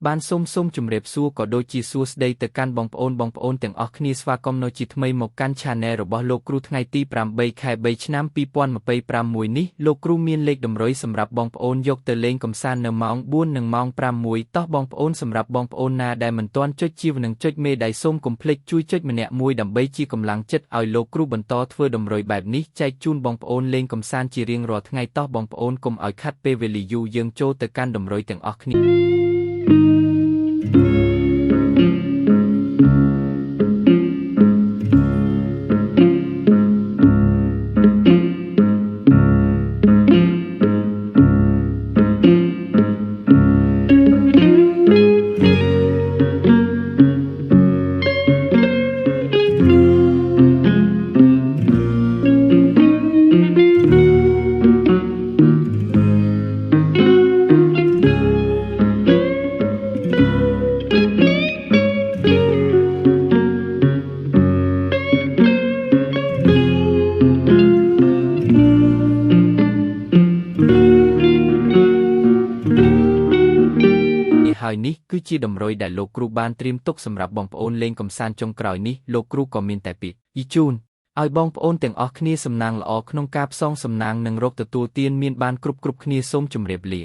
បានសូមជម្រាបសួរក៏ដូចជាសួស្តីទៅកាន់បងប្អូនទាំងអស់គ្នាស្វាគមន៍នៅជាថ្មីមកកាន់ Channel របស់លោកគ្រូថ្ងៃទី8 ខែ 3 ឆ្នាំ 2026 នេះលោកគ្រូមានលេខតម្រុយសម្រាប់បងប្អូនយកទៅលេងកម្សាន្តនៅម៉ោង 4 និងម៉ោង 5 តោះបងប្អូនសម្រាប់បងប្អូនណាដែលមិនទាន់ចុចជាវនិងចុចមេដៃសូមកុំភ្លេចជួយចុចម្នាក់មួយដើម្បីជាកម្លាំងចិត្តឲ្យលោកគ្រូបន្តធ្វើតម្រុយបែបនេះចែកជូនបងប្អូនលេងកម្សាន្តជារៀងរាល់ថ្ងៃតោះបងប្អូនកុំឲ្យខាត់ពេលវេលាយូរយើងចូលទៅកាន់តម្រុយទាំងអស់គ្នាហើយនេះគឺជាតម្រុយដែលលោកគ្រូបានត្រៀមទុកសម្រាប់បងប្អូនលេងកម្សាន្តចុងក្រោយនេះលោកគ្រូក៏មានតែពីជូនឲ្យបងប្អូនទាំងអស់គ្នាសំណាងល្អក្នុងការផ្សងសំណាងនិងរកទទួលទានមានបានគ្រប់គ្នាសូមជម្រាបលា